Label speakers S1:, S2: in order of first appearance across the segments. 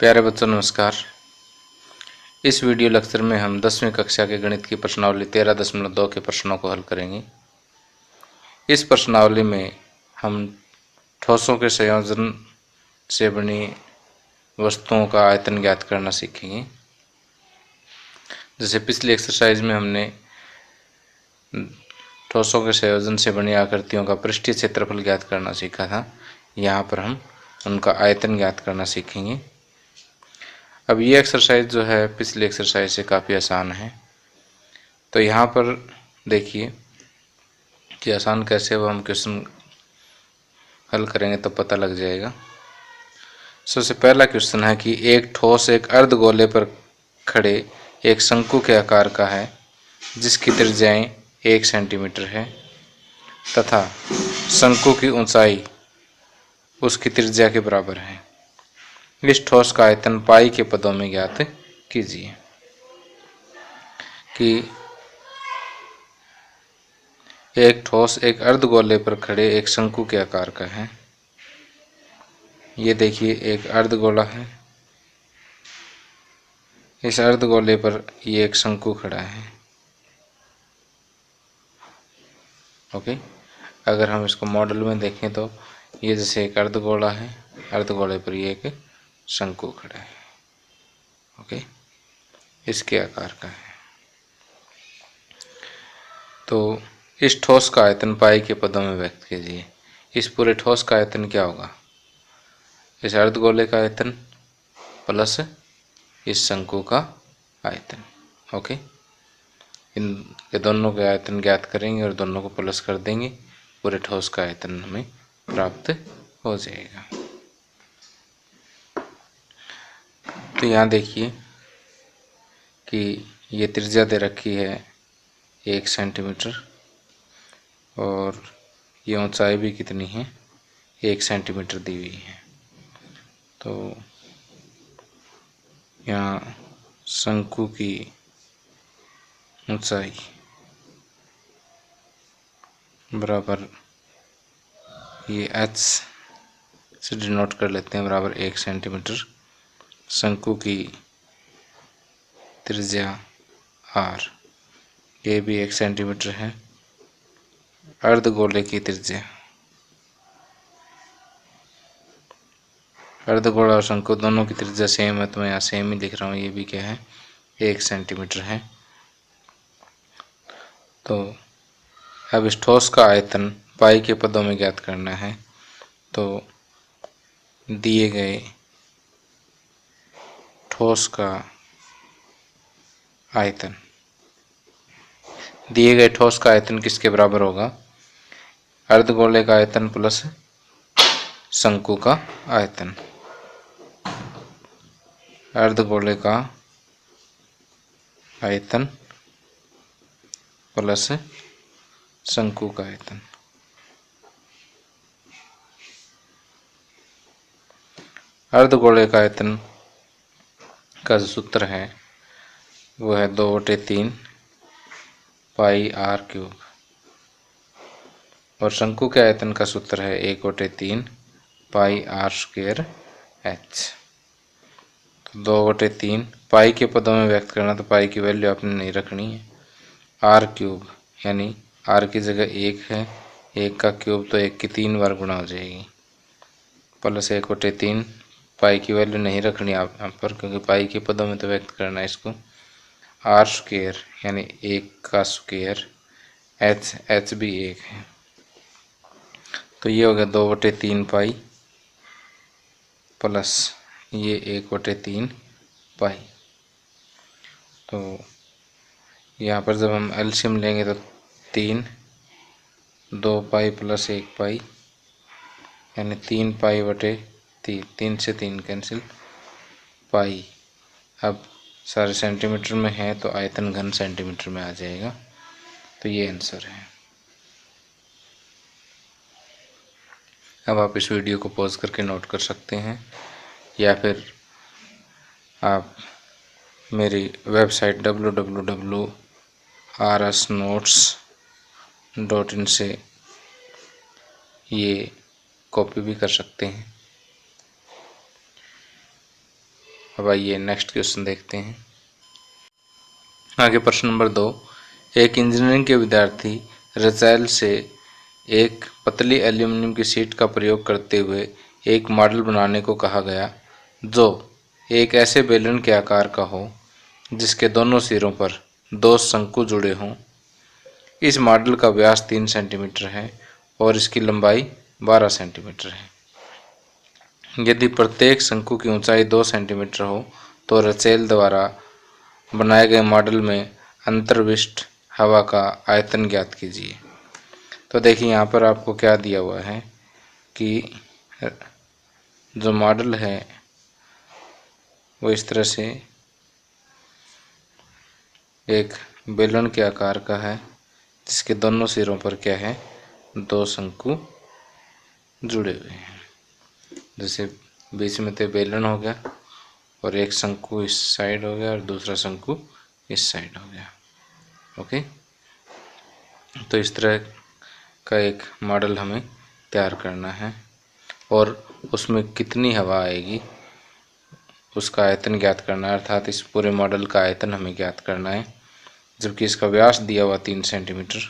S1: प्यारे बच्चों नमस्कार। इस वीडियो लेक्चर में हम 10वीं कक्षा के गणित की प्रश्नावली 13.2 के प्रश्नों को हल करेंगे। इस प्रश्नावली में हम ठोसों के संयोजन से बनी वस्तुओं का आयतन ज्ञात करना सीखेंगे। जैसे पिछली एक्सरसाइज में हमने ठोसों के संयोजन से बनी आकृतियों का पृष्ठीय क्षेत्रफल ज्ञात करना सीखा था। यहाँ पर हम उनका आयतन ज्ञात करना सीखेंगे। अब ये एक्सरसाइज जो है पिछली एक्सरसाइज से काफ़ी आसान है। तो यहाँ पर देखिए कि आसान कैसे वो हम क्वेश्चन हल करेंगे तो पता लग जाएगा। सबसे पहला क्वेश्चन है कि एक ठोस एक अर्धगोले पर खड़े एक शंकु के आकार का है जिसकी त्रिज्याएं 1 सेंटीमीटर है तथा शंकु की ऊंचाई उसकी त्रिज्या के बराबर है। इस ठोस का आयतन पाई के पदों में ज्ञात कीजिए। कि एक ठोस एक अर्धगोले पर खड़े एक शंकु के आकार का है। ये देखिए एक अर्धगोला है, इस अर्धगोले पर ये एक शंकु खड़ा है। ओके, अगर हम इसको मॉडल में देखें तो ये जैसे एक अर्धगोला है, अर्धगोले पर ये एक शंकु खड़ा है। ओके, इसके आकार का है। तो इस ठोस का आयतन पाई के पदों में व्यक्त कीजिए। इस पूरे ठोस का आयतन क्या होगा? इस अर्धगोले का आयतन प्लस इस शंकु का आयतन। ओके, इन दोनों के आयतन ज्ञात करेंगे और दोनों को प्लस कर देंगे, पूरे ठोस का आयतन हमें प्राप्त हो जाएगा। तो यहाँ देखिए कि ये त्रिज्या दे रखी है 1 सेंटीमीटर और ये ऊंचाई भी कितनी है? 1 सेंटीमीटर दी हुई है। तो यहाँ शंकु की ऊंचाई बराबर ये h से डिनोट कर लेते हैं, बराबर 1 सेंटीमीटर। शंकु की त्रिज्या r, ये भी 1 सेंटीमीटर है। अर्धगोले की त्रिज्या, अर्धगोला और शंकु दोनों की त्रिज्या सेम है, तो मैं यहाँ सेम ही लिख रहा हूँ। ये भी क्या है? 1 सेंटीमीटर है। तो अब इस ठोस का आयतन पाई के पदों में ज्ञात करना है। तो दिए गए ठोस का आयतन, दिए गए ठोस का आयतन किसके बराबर होगा? अर्धगोले का आयतन प्लस शंकु का आयतन। अर्धगोले का आयतन प्लस शंकु का आयतन। अर्धगोले का आयतन का जो सूत्र है वो है 2/3 पाई आर क्यूब, और शंकु के आयतन का सूत्र है 1/3 पाई आर स्क्वायर एच। तो 2/3 पाई के पदों में व्यक्त करना, तो पाई की वैल्यू आपने नहीं रखनी है। आर क्यूब यानी आर की जगह 1 है, 1 का क्यूब तो 1 की 3 बार गुणा हो जाएगी, प्लस 1/3 पाई की वैल्यू नहीं रखनी आप यहाँ पर, क्योंकि पाई के पदों में तो व्यक्त करना है इसको। आर स्क्वायर यानी 1 का स्क्वायर, एच भी 1 है, तो ये हो गया 2/3 पाई प्लस ये 1/3 पाई। तो यहाँ पर जब हम एलसीएम लेंगे तो 3, 2 पाई प्लस 1 पाई यानी 3 पाई बटे 3, 3 से 3 कैंसिल, पाई। अब सारे सेंटीमीटर में है तो आयतन घन सेंटीमीटर में आ जाएगा। तो ये आंसर है। अब आप इस वीडियो को पॉज करके नोट कर सकते हैं, या फिर आप मेरी वेबसाइट www.rsnotes.in से ये कॉपी भी कर सकते हैं। अब आइए नेक्स्ट क्वेश्चन देखते हैं। आगे प्रश्न नंबर 2, एक इंजीनियरिंग के विद्यार्थी रसायल से एक पतली एल्यूमीनियम की शीट का प्रयोग करते हुए एक मॉडल बनाने को कहा गया जो एक ऐसे बेलन के आकार का हो जिसके दोनों सिरों पर दो शंकु जुड़े हों। इस मॉडल का व्यास 3 सेंटीमीटर है और इसकी लंबाई 12 सेंटीमीटर है। यदि प्रत्येक शंकु की ऊंचाई 2 सेंटीमीटर हो तो रसेल द्वारा बनाए गए मॉडल में अंतर्विष्ट हवा का आयतन ज्ञात कीजिए। तो देखिए यहाँ पर आपको क्या दिया हुआ है कि जो मॉडल है वो इस तरह से एक बेलन के आकार का है जिसके दोनों सिरों पर क्या है, दो शंकु जुड़े हुए हैं। जैसे बीच में तो बेलन हो गया और एक शंकु इस साइड हो गया और दूसरा शंकु इस साइड हो गया। ओके, तो इस तरह का एक मॉडल हमें तैयार करना है और उसमें कितनी हवा आएगी उसका आयतन ज्ञात करना है, अर्थात इस पूरे मॉडल का आयतन हमें ज्ञात करना है, जबकि इसका व्यास दिया हुआ 3 सेंटीमीटर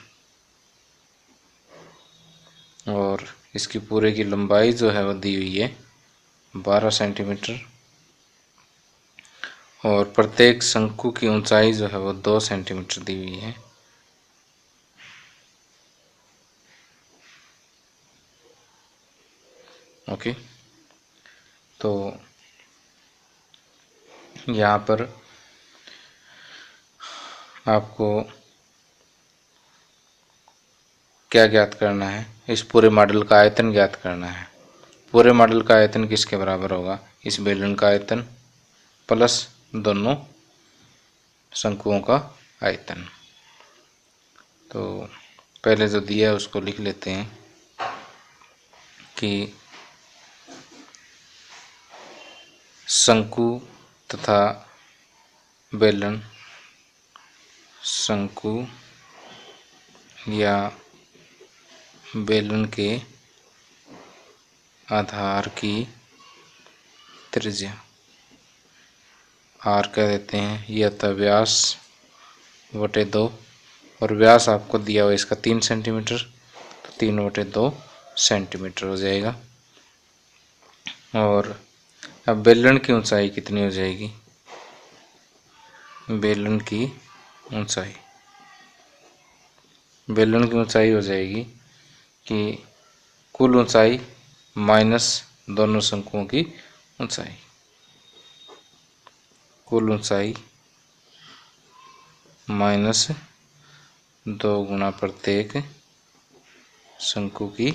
S1: और इसकी पूरे की लंबाई जो है वो दी हुई है 12 सेंटीमीटर और प्रत्येक शंकु की ऊंचाई जो है वो 2 सेंटीमीटर दी हुई है। ओके, तो यहाँ पर आपको क्या ज्ञात करना है, इस पूरे मॉडल का आयतन ज्ञात करना है। पूरे मॉडल का आयतन किसके बराबर होगा, इस बेलन का आयतन प्लस दोनों शंकुओं का आयतन। तो पहले जो दिया है उसको लिख लेते हैं कि शंकु तथा बेलन शंकु या बेलन के आधार की त्रिज्या आर कह देते हैं, यह था व्यास बटे 2 और व्यास आपको दिया हुआ इसका 3 सेंटीमीटर, तो 3 बटे 2 सेंटीमीटर हो जाएगा। और अब बेलन की ऊंचाई कितनी हो जाएगी, बेलन की ऊंचाई हो जाएगी कि कुल ऊंचाई माइनस दोनों शंकुओं की ऊंचाई, कुल ऊंचाई माइनस 2 गुना प्रत्येक शंकु की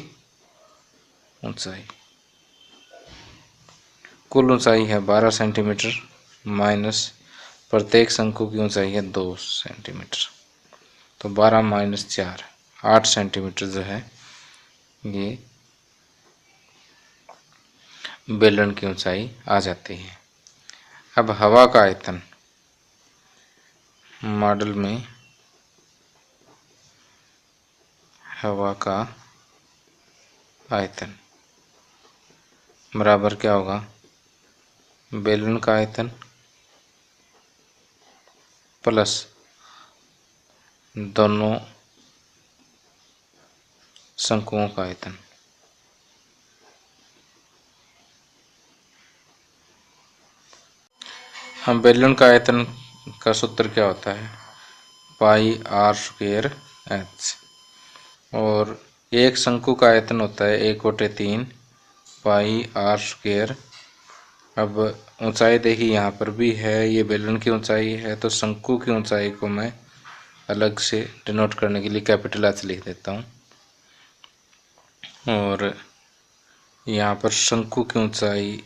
S1: ऊंचाई। कुल ऊंचाई है 12 सेंटीमीटर माइनस प्रत्येक शंकु की ऊंचाई है 2 सेंटीमीटर, तो 12 माइनस 4 8 सेंटीमीटर जो है ये बेलन की ऊंचाई आ जाती है। अब हवा का आयतन मॉडल में, हवा का आयतन बराबर क्या होगा, बेलन का आयतन प्लस दोनों शंकुओं का आयतन। हम बेलन का आयतन का सूत्र क्या होता है, पाई आर स्क्वायर एच, और एक शंकु का आयतन होता है 1/3 पाई आर स्क्वायर। अब ऊंचाई देखिए यहाँ पर भी है, ये बेलन की ऊंचाई है, तो शंकु की ऊंचाई को मैं अलग से डिनोट करने के लिए कैपिटल एच लिख देता हूँ और यहाँ पर शंकु की ऊंचाई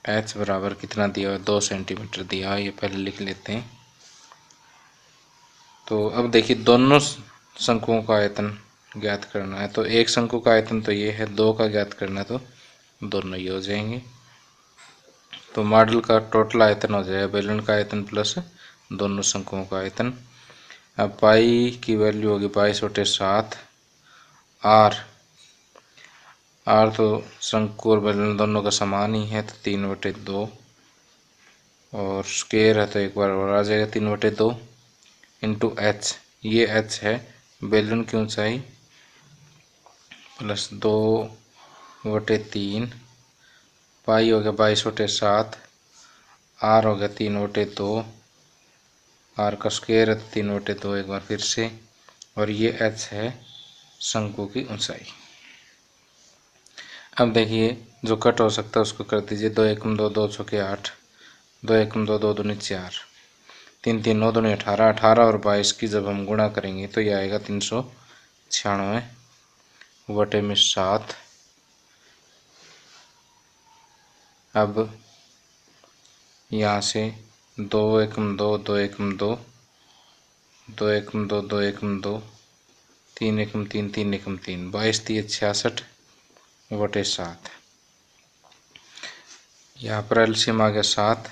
S1: एच बराबर कितना दिया हुआ है, 2 सेंटीमीटर दिया है, ये पहले लिख लेते हैं। तो अब देखिए दोनों शंकुओं का आयतन ज्ञात करना है, तो एक शंकु का आयतन तो ये है, 2 का ज्ञात करना है तो दोनों ये हो जाएंगे। तो मॉडल का टोटल आयतन हो जाएगा बेलन का आयतन प्लस दोनों शंकुओं का आयतन। अब पाई की वैल्यू होगी 22/7, आर तो शंकु और बेलन दोनों का समान ही है, तो 3/2, और स्क्वायर है तो एक बार और आ जाएगा 3/2 इंटू एच। ये एच है बेलन की ऊंचाई, प्लस 2/3, पाई हो गया 22/7, आर हो गया 3/2, आर का स्क्वायर है 3/2 एक बार फिर से, और ये एच है शंकु की ऊंचाई। अब देखिए जो कट हो सकता है उसको कर दीजिए। 2 एकम 2, 2 चौके 8, 2 एकम 2, 2 दूनी 4, 3 3 9 दूनी 18, 18 और 22 की जब हम गुणा करेंगे तो ये आएगा 396/7। अब यहाँ से 2 एकम 2, 2 एकम 2, 2 एकम 2, 2 एकम 2, 3 एकम 3, 3 एकम 3, 22 3 66/7। यहाँ पर एलसीएम आ गया 7,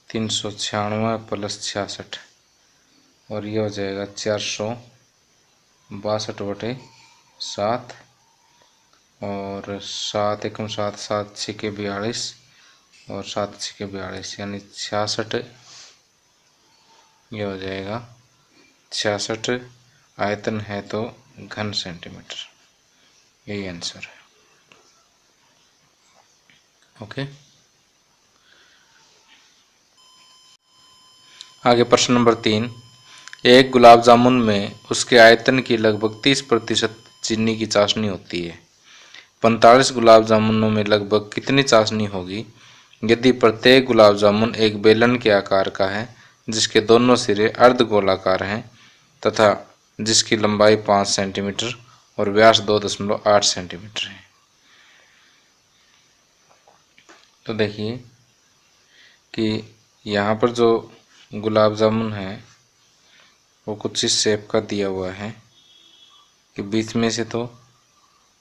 S1: 396 प्लस 66, और ये हो जाएगा 462/7, और 7 एकम 7, 7 6 42, और 7 6 42 यानी 66, ये हो जाएगा 66 आयतन है तो घन सेंटीमीटर, यही आंसर है। ओके, आगे प्रश्न नंबर 3। एक गुलाब जामुन में उसके आयतन की लगभग 30% चीनी की चाशनी होती है। 45 गुलाब जामुनों में लगभग कितनी चाशनी होगी यदि प्रत्येक गुलाब जामुन एक बेलन के आकार का है, जिसके दोनों सिरे अर्धगोलाकार हैं तथा जिसकी लंबाई 5 सेंटीमीटर और व्यास 2.8 सेंटीमीटर है। तो देखिए कि यहाँ पर जो गुलाब जामुन है वो कुछ इस शेप का दिया हुआ है कि बीच में से तो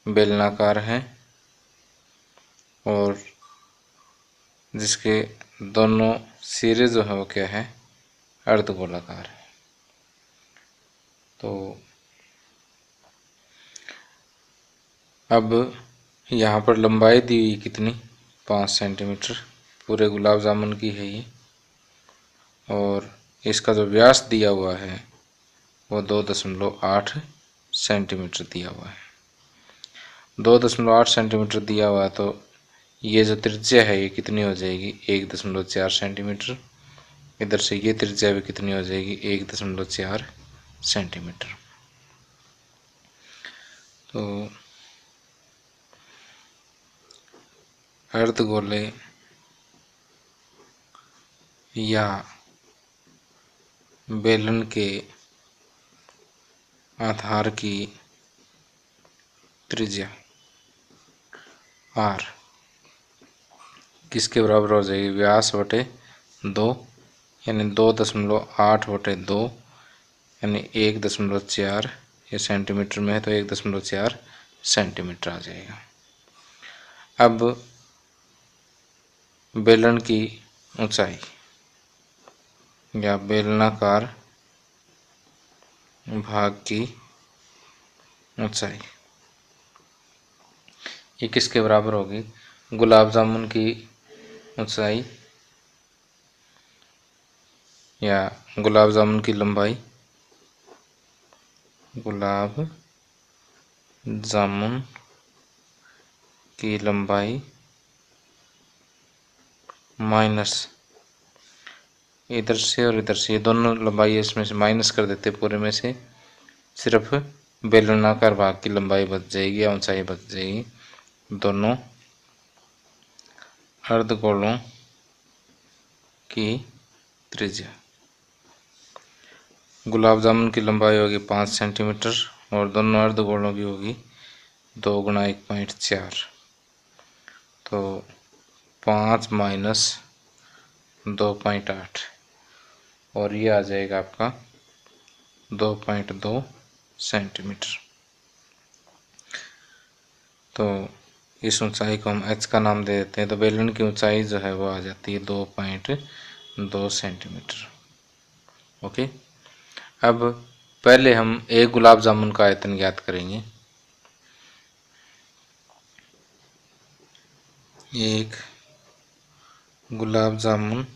S1: बेलनाकार है और जिसके दोनों सिरे जो है वो क्या है, अर्धगोलाकार है। तो अब यहाँ पर लंबाई दी हुई कितनी, 5 सेंटीमीटर पूरे गुलाब जामुन की है ये, और इसका जो व्यास दिया हुआ है वो 2.8 सेंटीमीटर दिया हुआ है। 2.8 सेंटीमीटर दिया हुआ है तो ये जो त्रिज्या है ये कितनी हो जाएगी, 1.4 सेंटीमीटर। इधर से ये त्रिज्या भी कितनी हो जाएगी, 1.4 सेंटीमीटर। तो अर्धगोले या बेलन के आधार की त्रिज्या r किसके बराबर हो जाएगी, व्यास बटे 2 यानी 2.8/2 यानी 1.4, ये सेंटीमीटर में है तो 1.4 सेंटीमीटर आ जाएगा। अब बेलन की ऊंचाई या बेलनाकार भाग की ऊंचाई ये किसके बराबर होगी, गुलाब जामुन की ऊंचाई या गुलाब जामुन की लंबाई, गुलाब जामुन की लंबाई माइनस इधर से और इधर से, ये दोनों लंबाई इसमें से माइनस कर देते पूरे में से, सिर्फ बेलनाकार भाग की लंबाई बच जाएगी या ऊंचाई बच जाएगी। दोनों अर्धगोलों की त्रिज्या, गुलाब जामुन की लंबाई होगी 5 सेंटीमीटर और दोनों अर्धगोलों की होगी 2 × 1.4, तो 5 - 2.8 और ये आ जाएगा आपका 2.2 सेंटीमीटर। तो इस ऊंचाई को हम h का नाम दे देते हैं, तो बेलन की ऊंचाई जो है वो आ जाती है 2.2 सेंटीमीटर। ओके, अब पहले हम एक गुलाब जामुन का आयतन ज्ञात करेंगे। एक गुलाब जामुन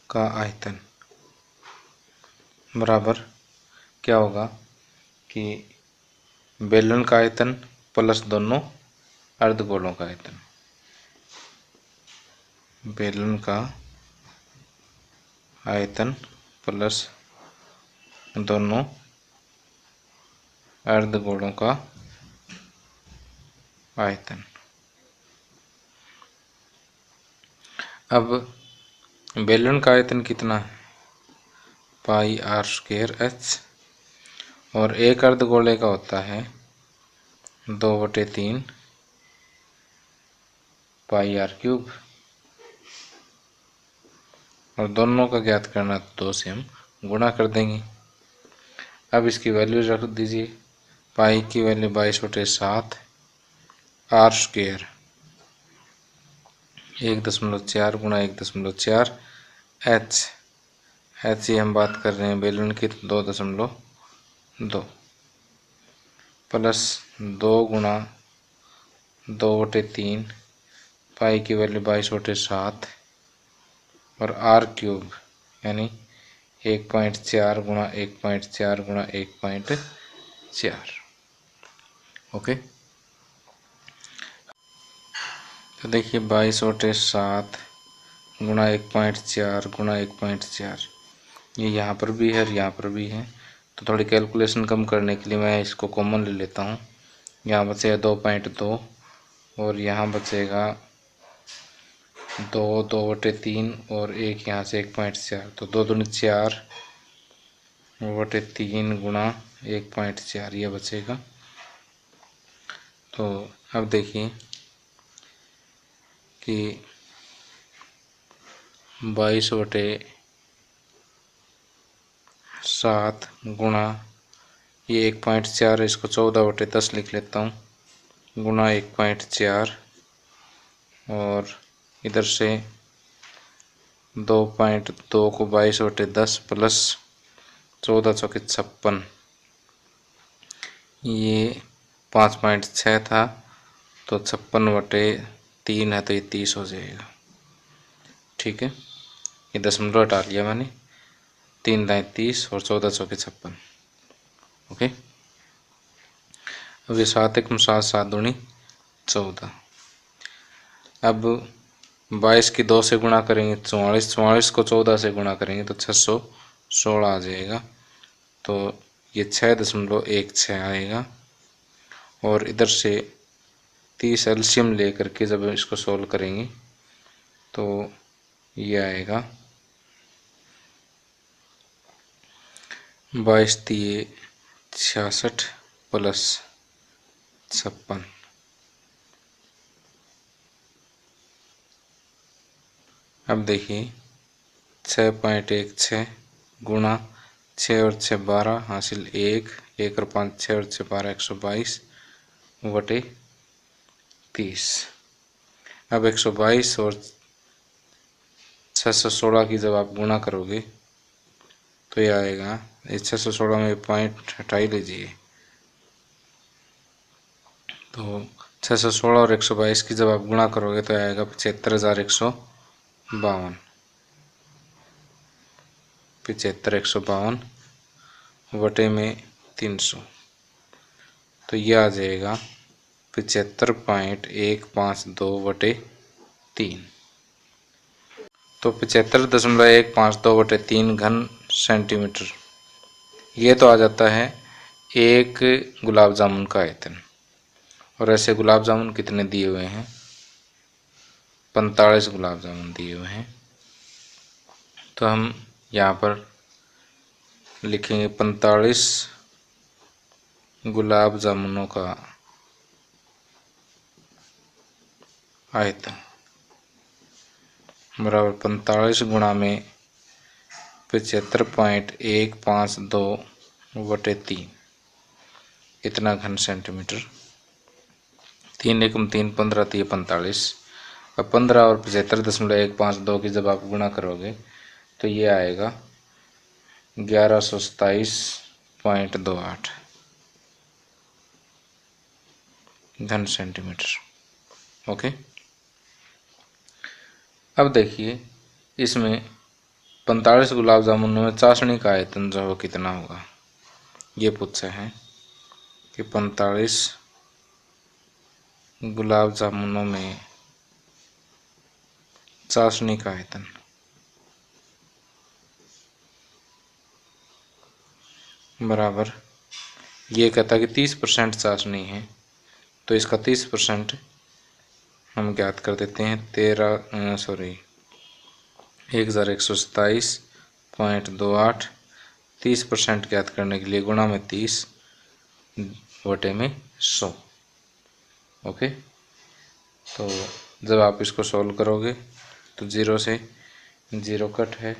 S1: का आयतन बराबर क्या होगा कि बेलन का आयतन प्लस दोनों अर्धगोलों का आयतन। बेलन का आयतन प्लस दोनों अर्धगोलों का आयतन। अब बेलन का आयतन कितना है, पाई आर स्क्वायर एच, और एक अर्धगोले का होता है 2/3 पाई आर क्यूब, और दोनों का ज्ञात करना तो 2 से हम गुणा कर देंगे। अब इसकी वैल्यू रख दीजिए, पाई की वैल्यू 22/7 आर स्क्वायर 1.4 गुणा 1.4 एच, एच ही हम बात कर रहे हैं बेलन की 2.2 प्लस 2 गुणा 2/3 पाई की वैल्यू 22/7 और आर क्यूब यानी 1.4 गुणा 1.4 गुणा 1.4। ओके, तो देखिए 22/7 गुणा 1.4 गुणा 1.4, ये यहाँ पर भी है और यहाँ पर भी है, तो थोड़ी कैलकुलेशन कम करने के लिए मैं इसको कॉमन ले लेता हूँ। यहाँ बचेगा 2.2 और यहाँ बचेगा 2/3 और एक यहाँ से 1.4, तो 2 दूनी 4/3 गुणा 1.4 ये बचेगा। तो अब देखिए कि 22/7 गुणा ये 1.4, इसको 14/10 लिख लेता हूँ, गुणा 1.4 और इधर से 2.2 को 22/10 प्लस 14 चौके 56, ये 5.6 था तो 56/3 है तो ये 30 हो जाएगा। ठीक है, ये दशमलव हटा लिया मैंने, 3 दाएँ 30 और 14 चौके 56। ओके, अब ये 7 एकम 7, 7 दूनी 14। अब 22 की 2 से गुणा करेंगे 44, 44 को 14 से गुणा करेंगे तो 616 आ जाएगा, तो ये 6.16 आएगा। और इधर से 30 एलसीएम लेकर के जब इसको सोल्व करेंगे तो ये आएगा 22 3 66 प्लस 56। अब देखिए 6.16 गुणा 6 और 6 12 हासिल 1, 1 और 5 6 और 6 12 122/30। अब 122 और 616 की जब आप गुणा करोगे तो ये आएगा, इस 616 में पॉइंट हटा ही लीजिए, तो 616 और 122 की जब आप गुणा करोगे तो आएगा 75,152, 75,152/300, तो ये आ जाएगा 75.152/3। तो 75.152/3 घन सेंटीमीटर, ये तो आ जाता है एक गुलाब जामुन का आयतन। और ऐसे गुलाब जामुन कितने दिए हुए हैं, 45 गुलाब जामुन दिए हुए हैं, तो हम यहाँ पर लिखेंगे 45 गुलाब जामुनों का आयतन बराबर 45 गुणा में 75.152/3, इतना घन सेंटीमीटर। 3 एकम 3 15 3 45। अब 15 और 75.152 की जब आप गुणा करोगे तो ये आएगा 1127.28 घन सेंटीमीटर। ओके, अब देखिए इसमें 45 गुलाब जामुनों में चाशनी का आयतन जो है कितना होगा, ये पूछा है कि 45 गुलाब जामुनों में चाशनी का आयतन बराबर, ये कहता है कि 30% चाशनी है, तो इसका 30% हम ज्ञात कर देते हैं 1127.28, 30% ज्ञात करने के लिए गुणा में 30 बटे में 100। ओके, तो जब आप इसको सॉल्व करोगे तो 0 से 0 कट है,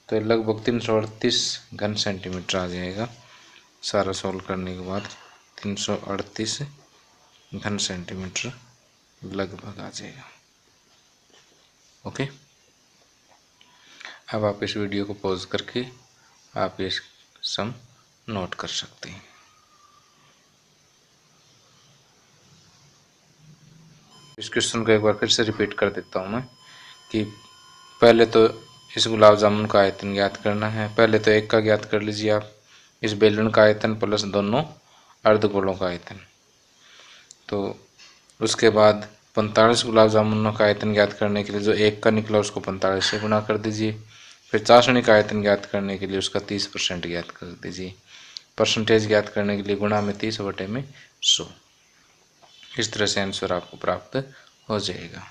S1: तो लगभग 338 घन सेंटीमीटर आ जाएगा। सारा सॉल्व करने के बाद 338 घन सेंटीमीटर लगभग आ जाएगा। ओके, अब आप इस वीडियो को पॉज करके आप ये सम नोट कर सकते हैं। इस क्वेश्चन को एक बार फिर से रिपीट कर देता हूँ मैं कि पहले तो इस गुलाब जामुन का आयतन ज्ञात करना है। पहले तो एक का ज्ञात कर लीजिए आप, इस बेलन का आयतन प्लस दोनों अर्धगोलों का आयतन। तो उसके बाद 45 गुलाब जामुनों का आयतन ज्ञात करने के लिए जो एक का निकला उसको 45 से गुणा कर दीजिए। फिर चाशनी का आयतन ज्ञात करने के लिए उसका 30% ज्ञात कर दीजिए। परसेंटेज ज्ञात करने के लिए गुणा में 30 बटे में 100। इस तरह से आंसर आपको प्राप्त हो जाएगा।